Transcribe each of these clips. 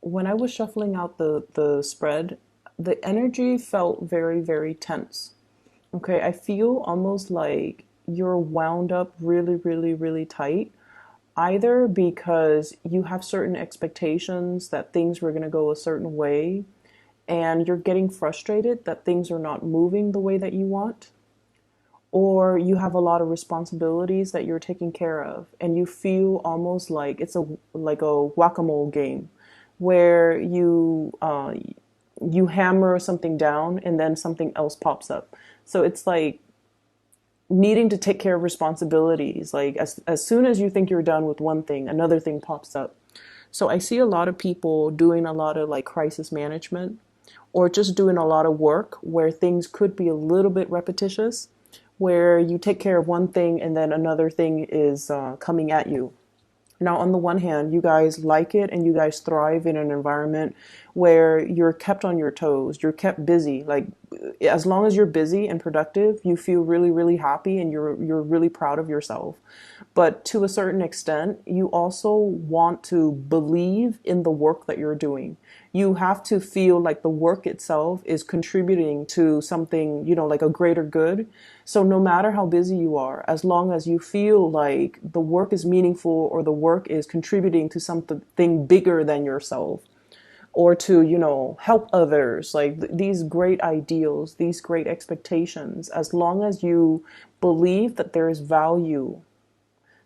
when I was shuffling out the spread, the energy felt very, very tense. Okay, I feel almost like you're wound up really, really, really tight, either because you have certain expectations that things were going to go a certain way and you're getting frustrated that things are not moving the way that you want, or you have a lot of responsibilities that you're taking care of and you feel almost like it's a whack-a-mole game where you hammer something down and then something else pops up. So it's like needing to take care of responsibilities. Like as soon as you think you're done with one thing, another thing pops up. So I see a lot of people doing a lot of like crisis management or just doing a lot of work where things could be a little bit repetitious, where you take care of one thing and then another thing is coming at you. Now, on the one hand, you guys like it and you guys thrive in an environment where you're kept on your toes, you're kept busy. Like as long as you're busy and productive, you feel really, really happy and you're really proud of yourself. But to a certain extent, you also want to believe in the work that you're doing. You have to feel like the work itself is contributing to something, like a greater good. So no matter how busy you are, as long as you feel like the work is meaningful or the work is contributing to something bigger than yourself, or to, help others, like these great ideals, these great expectations, as long as you believe that there is value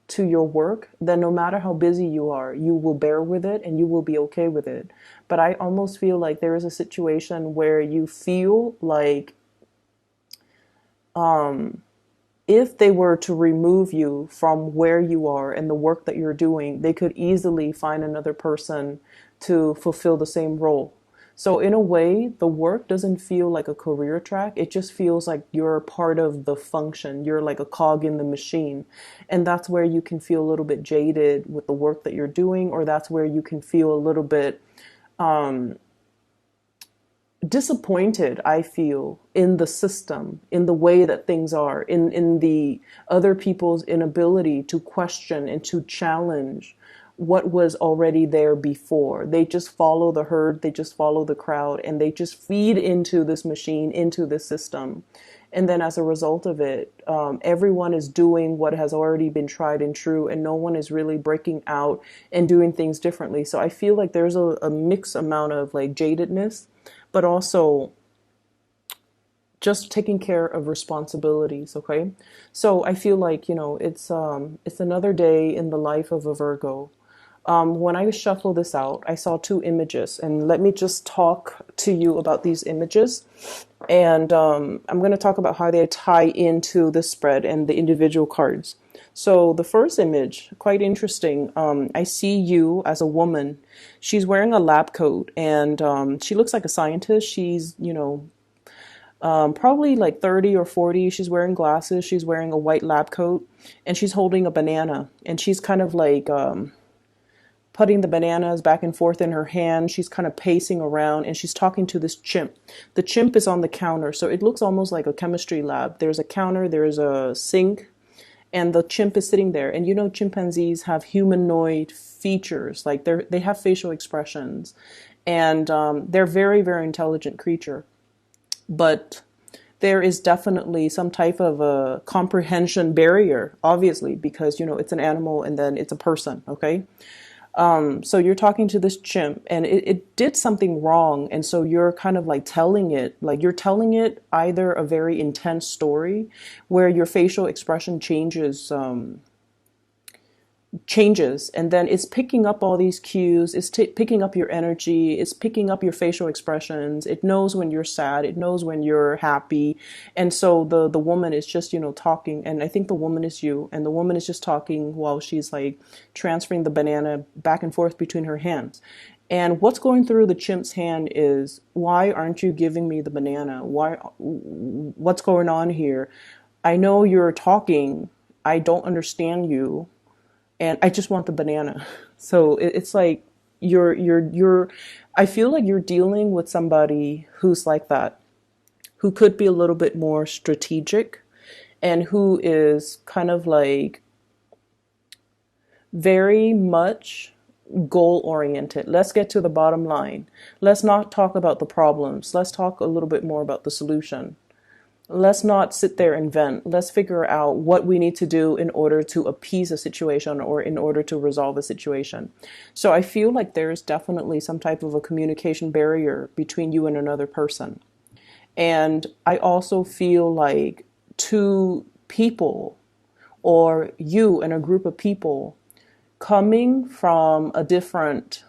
to your work, then no matter how busy you are, you will bear with it and you will be okay with it. But I almost feel like there is a situation where you feel like if they were to remove you from where you are and the work that you're doing, they could easily find another person to fulfill the same role. So in a way, the work doesn't feel like a career track. It just feels like you're part of the function. You're like a cog in the machine. And that's where you can feel a little bit jaded with the work that you're doing, or that's where you can feel a little bit disappointed, I feel, in the system, in the way that things are, in the other people's inability to question and to challenge what was already there before. They just follow the herd, they just follow the crowd, and they just feed into this machine, into this system. And then as a result of it, everyone is doing what has already been tried and true, and no one is really breaking out and doing things differently. So I feel like there's a mixed amount of like jadedness, but also just taking care of responsibilities. Okay. So I feel like, it's another day in the life of a Virgo. When I shuffle this out, I saw two images, and let me just talk to you about these images. And I'm going to talk about how they tie into the spread and the individual cards. So the first image, quite interesting. I see you as a woman. She's wearing a lab coat, and she looks like a scientist. She's, probably like 30 or 40. She's wearing glasses. She's wearing a white lab coat, and she's holding a banana. And she's kind of like putting the bananas back and forth in her hand. She's kind of pacing around and she's talking to this chimp. The chimp is on the counter, so it looks almost like a chemistry lab. There's a counter, there's a sink, and the chimp is sitting there. And chimpanzees have humanoid features, like they have facial expressions, and they're very, very intelligent creature. But there is definitely some type of a comprehension barrier, obviously, because it's an animal and then it's a person, okay? So you're talking to this chimp and it did something wrong. And so you're kind of like you're telling it either a very intense story where your facial expression changes, and then it's picking up all these cues. It's picking up your energy, it's picking up your facial expressions. It knows when you're sad, it knows when you're happy. And so the woman is just talking, and I think the woman is you, and the woman is just talking while she's like transferring the banana back and forth between her hands. And what's going through the chimp's hand is, why aren't you giving me the banana? What's going on here? I know you're talking, I don't understand you, and I just want the banana. So it's like I feel like you're dealing with somebody who's like that, who could be a little bit more strategic, and who is kind of like very much goal oriented. Let's get to the bottom line. Let's not talk about the problems. Let's talk a little bit more about the solution. Let's not sit there and vent. Let's figure out what we need to do in order to appease a situation or in order to resolve a situation. So I feel like there's definitely some type of a communication barrier between you and another person. And I also feel like two people or you and a group of people coming from a different,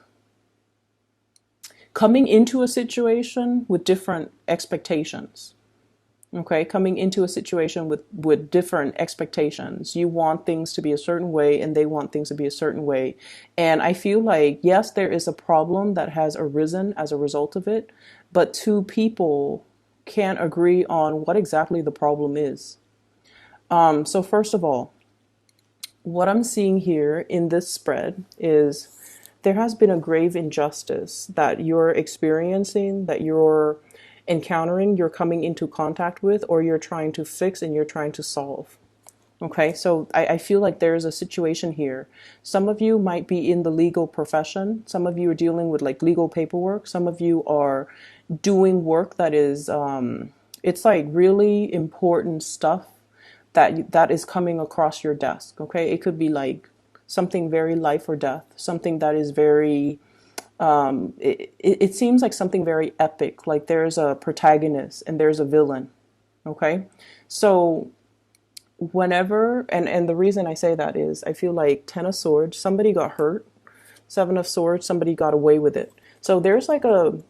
coming into a situation with different expectations. Okay, coming into a situation with different expectations. You want things to be a certain way and they want things to be a certain way. And I feel like, yes, there is a problem that has arisen as a result of it, but two people can't agree on what exactly the problem is. So first of all, what I'm seeing here in this spread is there has been a grave injustice that you're experiencing, that you're encountering, you're coming into contact with, or you're trying to fix and you're trying to solve. Okay, so I feel like there's a situation here. Some of you might be in the legal profession. Some of you are dealing with like legal paperwork. Some of you are doing work that is, it's like really important stuff that is coming across your desk. Okay, it could be like something very life or death, something that is very, it seems like something very epic, like there's a protagonist and there's a villain. Okay, so whenever, and the reason I say that is I feel like 10 of Swords, somebody got hurt. 7 of Swords, somebody got away with it. So there's like a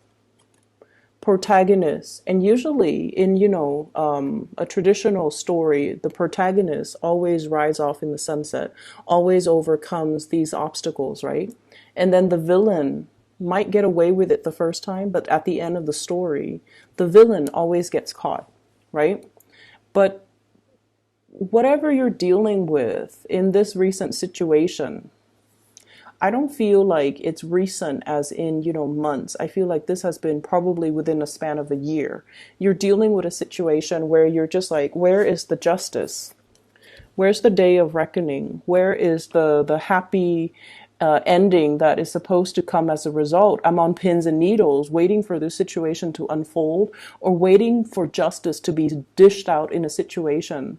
protagonist, and usually in, you know, a traditional story, the protagonist always rides off in the sunset, always overcomes these obstacles, right? And then the villain might get away with it the first time, but at the end of the story, the villain always gets caught, right? But whatever you're dealing with in this recent situation, I don't feel like it's recent as in, you know, months. I feel like this has been probably within a span of a year. You're dealing with a situation where you're just like, where is the justice? Where's the day of reckoning? Where is the happy ending that is supposed to come as a result? I'm on pins and needles waiting for this situation to unfold, or waiting for justice to be dished out in a situation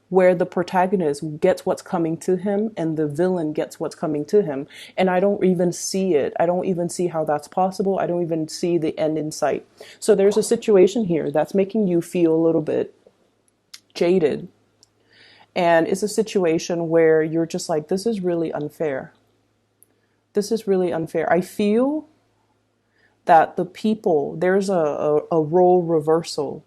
where the protagonist gets what's coming to him and the villain gets what's coming to him. And I don't even see it. I don't even see how that's possible. I don't even see the end in sight. So there's a situation here that's making you feel a little bit jaded. And it's a situation where you're just like, this is really unfair. This is really unfair. I feel that the people, there's a role reversal.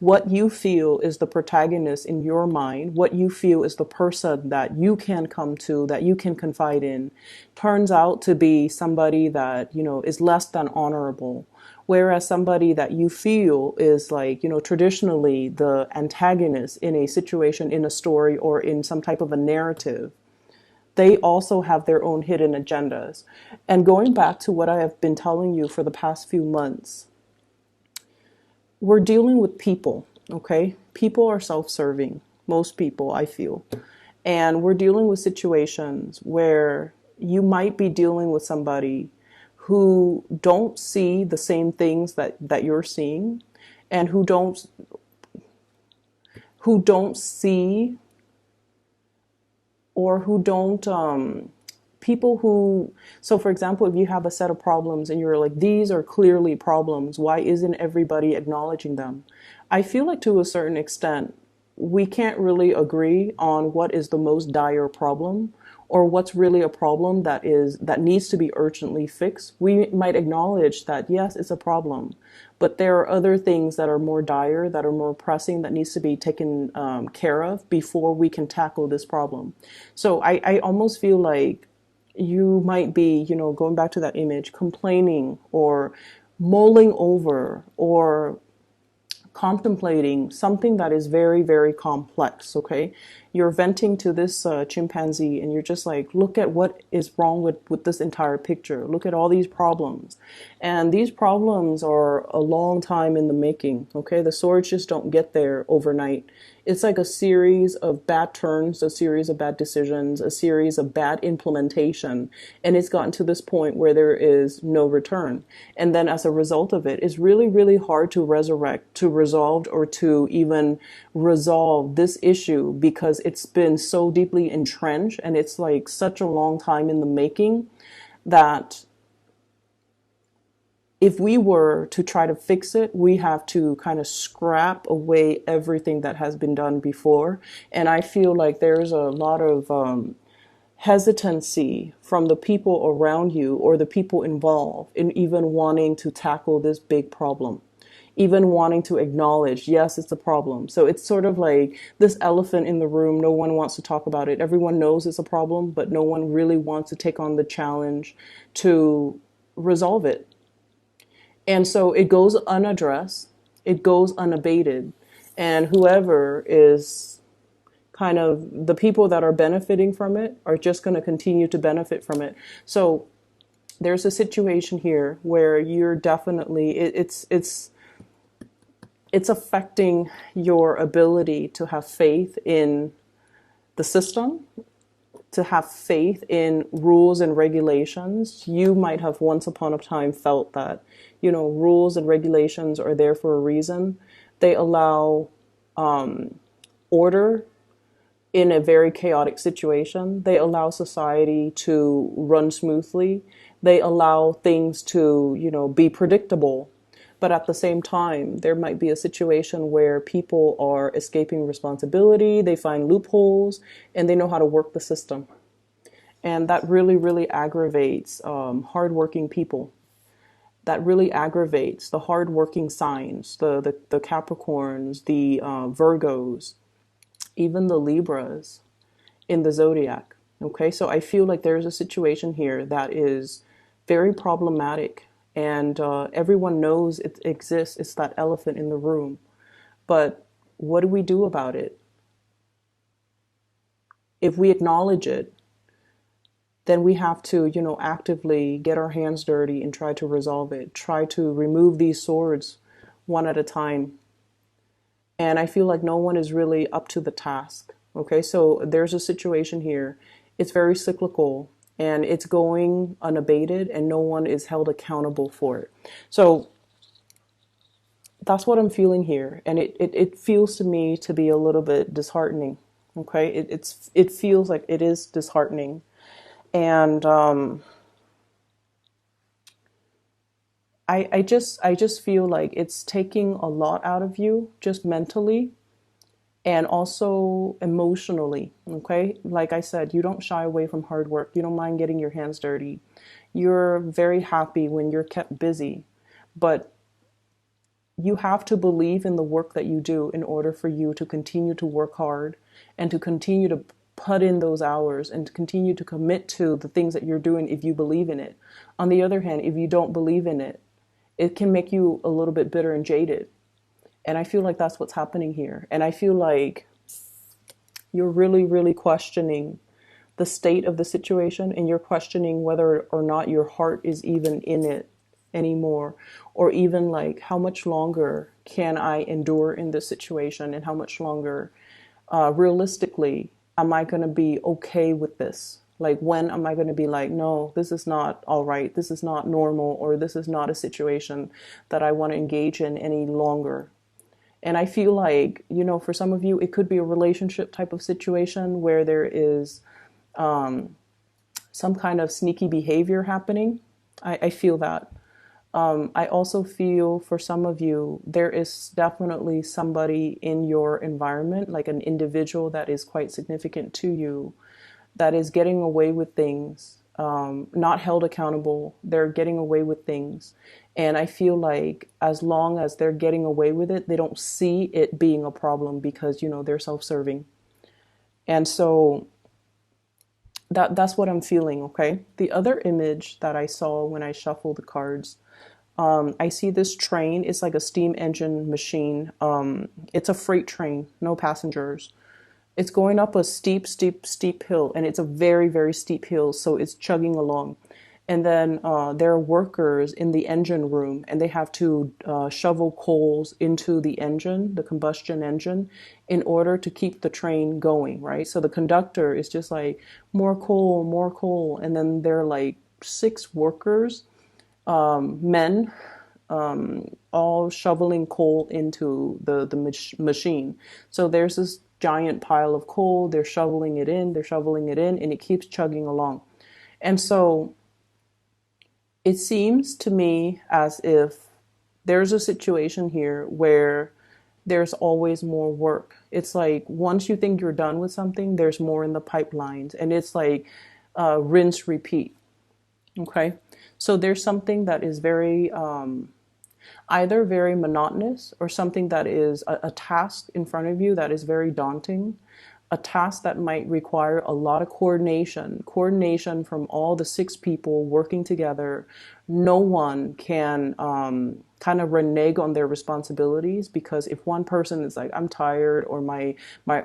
What you feel is the protagonist in your mind, what you feel is the person that you can come to, that you can confide in, turns out to be somebody that, you know, is less than honorable. Whereas somebody that you feel is like, you know, traditionally the antagonist in a situation, in a story, or in some type of a narrative, they also have their own hidden agendas. And going back to what I have been telling you for the past few months, we're dealing with people, okay? People are self-serving, most people, I feel. And we're dealing with situations where you might be dealing with somebody who don't see the same things that you're seeing, and who don't see, or who don't, people who, so for example, if you have a set of problems and you're like, these are clearly problems, why isn't everybody acknowledging them? I feel like to a certain extent, we can't really agree on what is the most dire problem, or what's really a problem that needs to be urgently fixed. We might acknowledge that, yes, it's a problem, but there are other things that are more dire, that are more pressing, that needs to be taken care of before we can tackle this problem. So I almost feel like you might be, you know, going back to that image, complaining or mulling over or contemplating something that is very, very complex, okay? You're venting to this chimpanzee, and you're just like, look at what is wrong with this entire picture. Look at all these problems. And these problems are a long time in the making, okay? The swords just don't get there overnight. It's like a series of bad turns, a series of bad decisions, a series of bad implementation. And it's gotten to this point where there is no return. And then as a result of it, it's really, really hard to resurrect, to resolve, or to even resolve this issue because it's been so deeply entrenched and it's like such a long time in the making that if we were to try to fix it, we have to kind of scrap away everything that has been done before. And I feel like there's a lot of hesitancy from the people around you or the people involved in even wanting to tackle this big problem, even wanting to acknowledge, yes, it's a problem. So it's sort of like this elephant in the room. No one wants to talk about it. Everyone knows it's a problem, but no one really wants to take on the challenge to resolve it. And so it goes unaddressed, it goes unabated, and whoever is kind of the people that are benefiting from it are just going to continue to benefit from it. So there's a situation here where you're definitely, it's affecting your ability to have faith in the system, to have faith in rules and regulations. You might have once upon a time felt that, you know, rules and regulations are there for a reason. They allow order in a very chaotic situation. They allow society to run smoothly. They allow things to, you know, be predictable. But at the same time, there might be a situation where people are escaping responsibility, they find loopholes, and they know how to work the system. And that really, really aggravates hardworking people. That really aggravates the hardworking signs, the Capricorns, the Virgos, even the Libras in the zodiac. Okay, so I feel like there's a situation here that is very problematic. And everyone knows it exists. It's that elephant in the room. But what do we do about it? If we acknowledge it, then we have to, you know, actively get our hands dirty and try to resolve it. Try to remove these swords one at a time. And I feel like no one is really up to the task. Okay, so there's a situation here. It's very cyclical. And it's going unabated and no one is held accountable for it. So that's what I'm feeling here. And it feels to me to be a little bit disheartening. Okay, it feels like it is disheartening. And I just feel like it's taking a lot out of you just mentally and also emotionally, okay? Like I said, you don't shy away from hard work. You don't mind getting your hands dirty. You're very happy when you're kept busy. But you have to believe in the work that you do in order for you to continue to work hard and to continue to put in those hours and to continue to commit to the things that you're doing if you believe in it. On the other hand, if you don't believe in it, it can make you a little bit bitter and jaded. And I feel like that's what's happening here. And I feel like you're really, really questioning the state of the situation and you're questioning whether or not your heart is even in it anymore. Or even like, how much longer can I endure in this situation? And how much longer, realistically, am I going to be okay with this? Like, when am I going to be like, no, this is not all right. This is not normal, or this is not a situation that I want to engage in any longer. And I feel like, you know, for some of you, it could be a relationship type of situation where there is some kind of sneaky behavior happening. I feel that. I also feel for some of you, there is definitely somebody in your environment, like an individual that is quite significant to you, that is getting away with things, not held accountable. They're getting away with things. And I feel like as long as they're getting away with it, they don't see it being a problem because, you know, they're self-serving. And so that's what I'm feeling, okay? The other image that I saw when I shuffled the cards, I see this train. It's like a steam engine machine. It's a freight train, no passengers. It's going up a steep, steep, steep hill, and it's a very, very steep hill, so it's chugging along. And then there are workers in the engine room, and they have to shovel coals into the engine, the combustion engine, in order to keep the train going, right? So the conductor is just like, more coal. And then there are like six workers, men, all shoveling coal into the machine. So there's this giant pile of coal. They're shoveling it in, and it keeps chugging along. And so it seems to me as if there's a situation here where there's always more work. It's like once you think you're done with something, there's more in the pipelines, and it's like rinse, repeat. Okay, so there's something that is very either very monotonous or something that is a task in front of you that is very daunting, a task that might require a lot of coordination from all the six people working together. No one can kind of renege on their responsibilities, because if one person is like, I'm tired, or my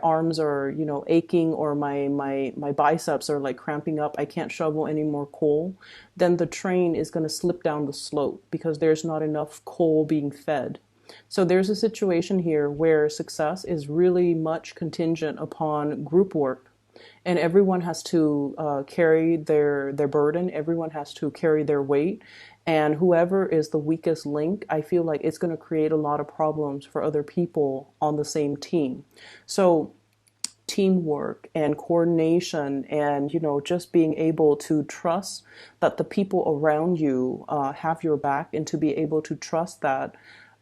arms are, you know, aching, or my biceps are like cramping up, I can't shovel any more coal, then the train is going to slip down the slope because there's not enough coal being fed. So there's a situation here where success is really much contingent upon group work, and everyone has to carry their burden. Everyone has to carry their weight, and whoever is the weakest link, I feel like it's going to create a lot of problems for other people on the same team. So teamwork and coordination, and, you know, just being able to trust that the people around you have your back, and to be able to trust that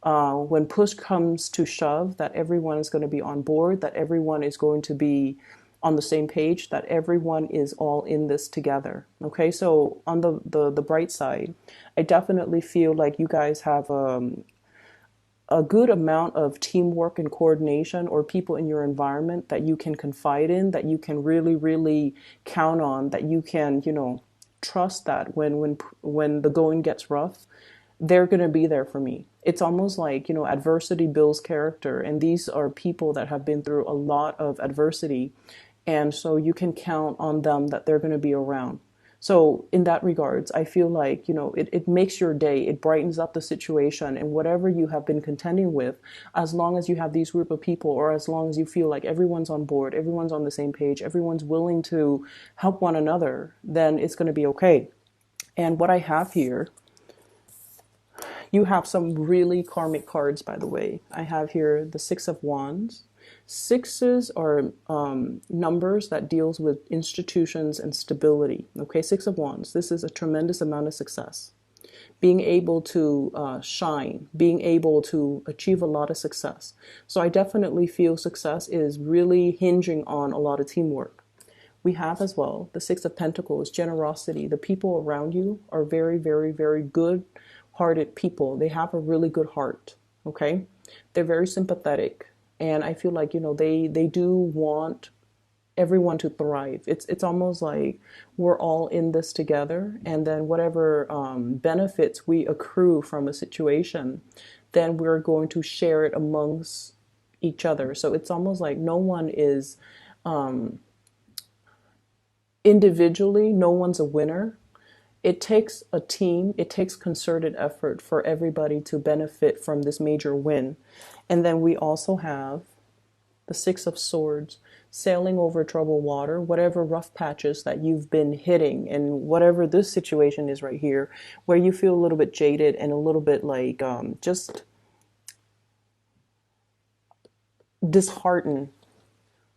when push comes to shove, that everyone is going to be on board, that everyone is going to be on the same page, that everyone is all in this together. Okay, so on the bright side, I definitely feel like you guys have a good amount of teamwork and coordination, or people in your environment that you can confide in, that you can really, really count on, that you can, you know, trust that when the going gets rough, they're going to be there for me. It's almost like, you know, adversity builds character, and these are people that have been through a lot of adversity, and so you can count on them, that they're going to be around. So in that regards, I feel like, you know, it makes your day, it brightens up the situation, and whatever you have been contending with, as long as you have these group of people, or as long as you feel like everyone's on board, everyone's on the same page, everyone's willing to help one another, then it's going to be okay. And what I have here, you have some really karmic cards, by the way. I have here the Six of Wands. Sixes are numbers that deals with institutions and stability. Okay, Six of Wands. This is a tremendous amount of success. Being able to shine, being able to achieve a lot of success. So I definitely feel success is really hinging on a lot of teamwork. We have as well the Six of Pentacles, generosity. The people around you are very, very, very good hearted people. They have a really good heart. Okay, they're very sympathetic, and I feel like, you know, they do want everyone to thrive. It's almost like we're all in this together, and then whatever benefits we accrue from a situation, then we're going to share it amongst each other. So it's almost like no one is individually, no one's a winner. It takes a team, it takes concerted effort for everybody to benefit from this major win. And then we also have the Six of Swords, sailing over troubled water, whatever rough patches that you've been hitting, and whatever this situation is right here, where you feel a little bit jaded and a little bit like just disheartened.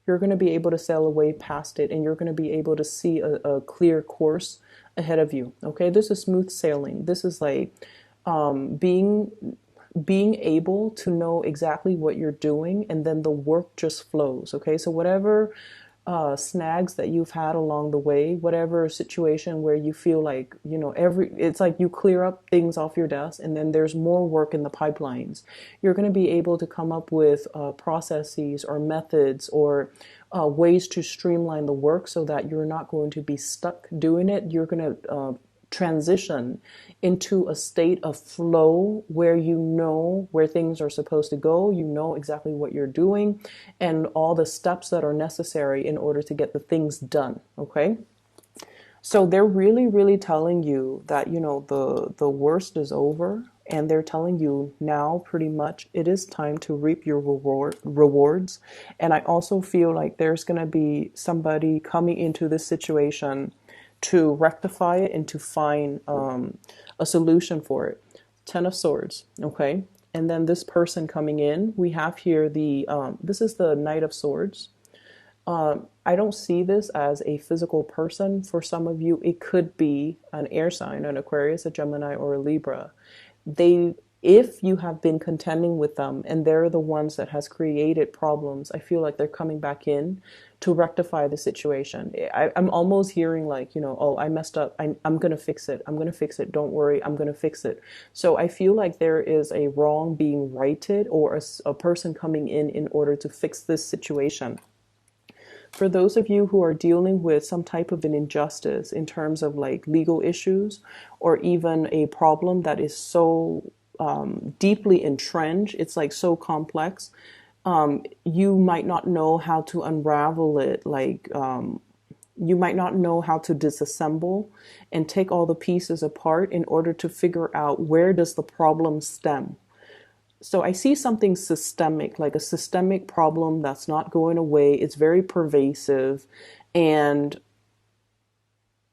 You're going to be able to sail away past it, and you're going to be able to see a clear course ahead of you. Okay, this is smooth sailing. This is like being able to know exactly what you're doing, and then the work just flows. Okay, so whatever snags that you've had along the way, whatever situation where you feel like, you know, it's like you clear up things off your desk, and then there's more work in the pipelines. You're going to be able to come up with processes or methods, or ways to streamline the work, so that you're not going to be stuck doing it. You're going to transition into a state of flow where you know where things are supposed to go, you know exactly what you're doing, and all the steps that are necessary in order to get the things done, okay? So they're really, really telling you that, you know, the worst is over, and they're telling you now pretty much it is time to reap your rewards. And I also feel like there's going to be somebody coming into this situation to rectify it and to find a solution for it. Ten of Swords, okay? And then this person coming in, we have here the, this is the Knight of Swords. I don't see this as a physical person. For some of you, it could be an air sign, an Aquarius, a Gemini, or a Libra. If you have been contending with them and they're the ones that has created problems, I feel like they're coming back in to rectify the situation. I'm almost hearing like, you know, oh, I messed up. I'm going to fix it. I'm going to fix it. Don't worry. I'm going to fix it. So I feel like there is a wrong being righted, or a person coming in order to fix this situation. For those of you who are dealing with some type of an injustice in terms of like legal issues, or even a problem that is so deeply entrenched, it's like so complex, you might not know how to unravel it. Like you might not know how to disassemble and take all the pieces apart in order to figure out where does the problem stem. So I see something systemic, like a systemic problem that's not going away. It's very pervasive, and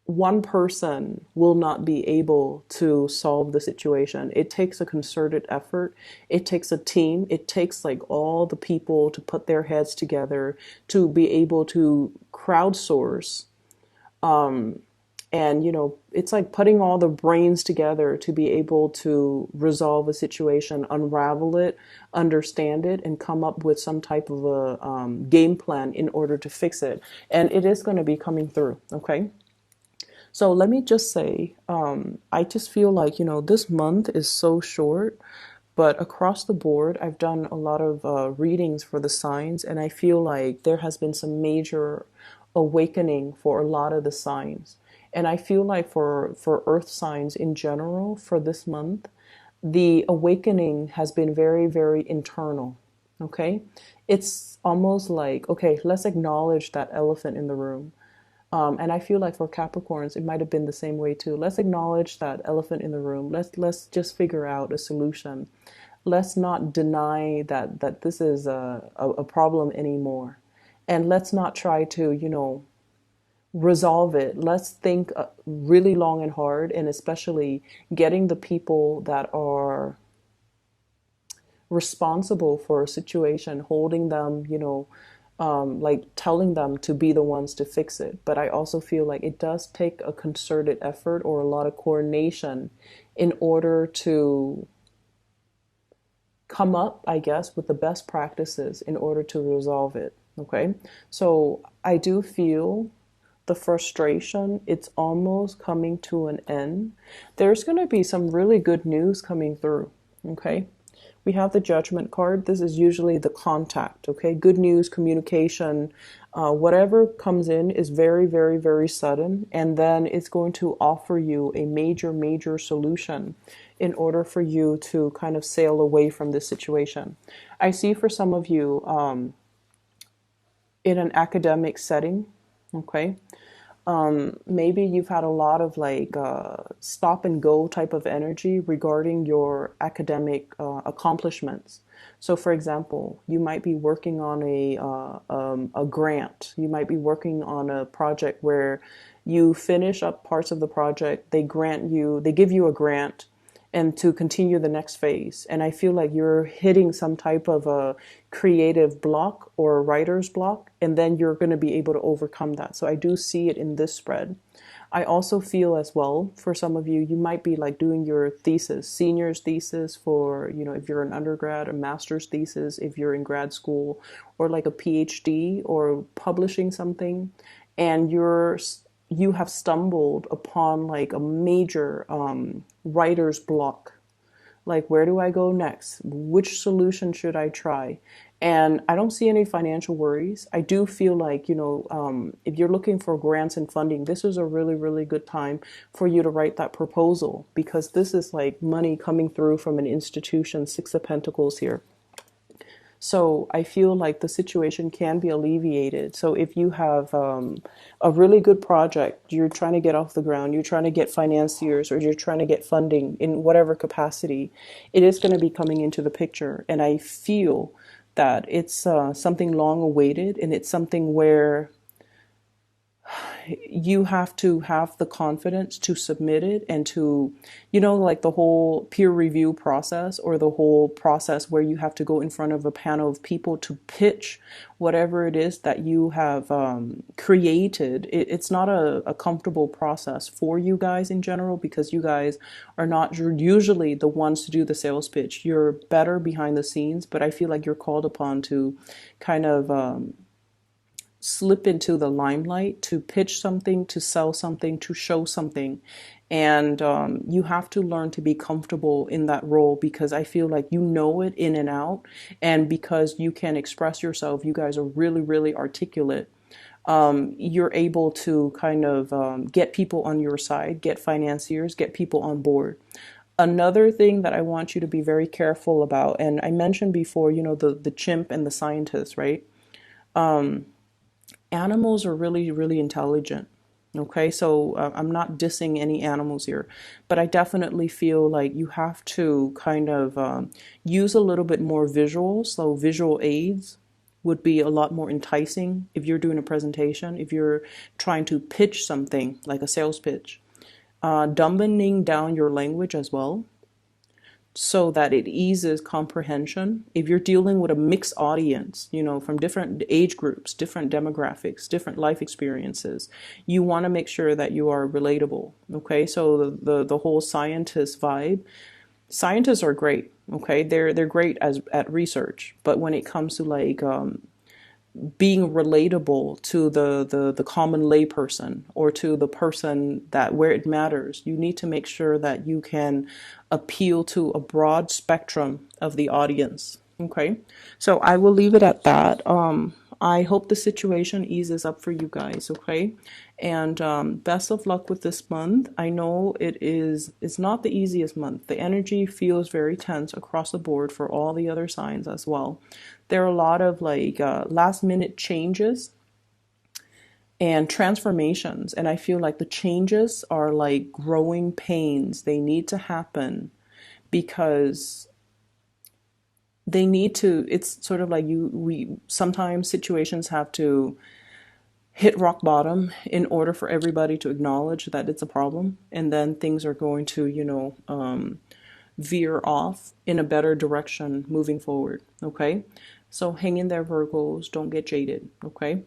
one person will not be able to solve the situation. It takes a concerted effort. It takes a team. It takes like all the people to put their heads together to be able to crowdsource. And, you know, it's like putting all the brains together to be able to resolve a situation, unravel it, understand it, and come up with some type of a game plan in order to fix it. And it is going to be coming through, okay? So let me just say, I just feel like, you know, this month is so short, but across the board, I've done a lot of readings for the signs, and I feel like there has been some major awakening for a lot of the signs. And I feel like for earth signs in general for this month, the awakening has been very, very internal. Okay. It's almost like, okay, let's acknowledge that elephant in the room. And I feel like for Capricorns, it might have been the same way too. Let's acknowledge that elephant in the room. Let's just figure out a solution. Let's not deny that this is a problem anymore. And let's not try to, you know, resolve it. Let's think really long and hard, and especially getting the people that are responsible for a situation, holding them, you know, like telling them to be the ones to fix it. But I also feel like it does take a concerted effort or a lot of coordination in order to come up, I guess, with the best practices in order to resolve it. Okay. So I do feel the frustration, it's almost coming to an end. There's going to be some really good news coming through. Okay. We have the Judgment card. This is usually the contact. Okay. Good news, communication, whatever comes in is very, very, very sudden. And then it's going to offer you a major, major solution in order for you to kind of sail away from this situation. I see for some of you in an academic setting. Okay. Maybe you've had a lot of like stop and go type of energy regarding your academic accomplishments. So, for example, you might be working on a grant. You might be working on a project where you finish up parts of the project. They give you a grant, and to continue the next phase. And I feel like you're hitting some type of a creative block or a writer's block, and then you're going to be able to overcome that. So I do see it in this spread. I also feel as well, for some of you, you might be like doing your thesis, senior's thesis for, you know, if you're an undergrad, a master's thesis, if you're in grad school, or like a PhD or publishing something, and you have stumbled upon like a major writer's block. Like, where do I go next? Which solution should I try? And I don't see any financial worries. I do feel like, if you're looking for grants and funding, this is a really, really good time for you to write that proposal, because this is like money coming through from an institution, Six of Pentacles here. So I feel like the situation can be alleviated. So if you have a really good project, you're trying to get off the ground, you're trying to get financiers, or you're trying to get funding in whatever capacity, it is going to be coming into the picture. And I feel that it's something long awaited, and it's something where you have to have the confidence to submit it, and to, like the whole peer review process, or the whole process where you have to go in front of a panel of people to pitch whatever it is that you have created. It's not a comfortable process for you guys in general, because you guys are not usually the ones to do the sales pitch. You're better behind the scenes, but I feel like you're called upon to kind of slip into the limelight, to pitch something, to sell something, to show something. And you have to learn to be comfortable in that role, because I feel like you know it in and out. And because you can express yourself, you guys are really, really articulate. You're able to kind of get people on your side, get financiers, get people on board. Another thing that I want you to be very careful about, and I mentioned before, the chimp and the scientist, right? Animals are really, really intelligent. Okay, so I'm not dissing any animals here, but I definitely feel like you have to kind of use a little bit more visuals. So visual aids would be a lot more enticing if you're doing a presentation, if you're trying to pitch something like a sales pitch. Dumbing down your language as well, so that it eases comprehension. If you're dealing with a mixed audience, from different age groups, different demographics, different life experiences, you want to make sure that you are relatable. Okay, so the whole scientist vibe, scientists are great. Okay, they're great at research, but when it comes to like being relatable to the common layperson, or to the person that where it matters, you need to make sure that you can appeal to a broad spectrum of the audience. Okay, so I will leave it at that. I hope the situation eases up for you guys. Okay, and best of luck with this month. I know it's not the easiest month. The energy feels very tense across the board for all the other signs as well. There are a lot of like last minute changes and transformations, and I feel like the changes are like growing pains. They need to happen, because they need to, it's sort of like we sometimes situations have to hit rock bottom in order for everybody to acknowledge that it's a problem, and then things are going to veer off in a better direction moving forward. Okay, so hang in there, Virgos. Don't get jaded. Okay.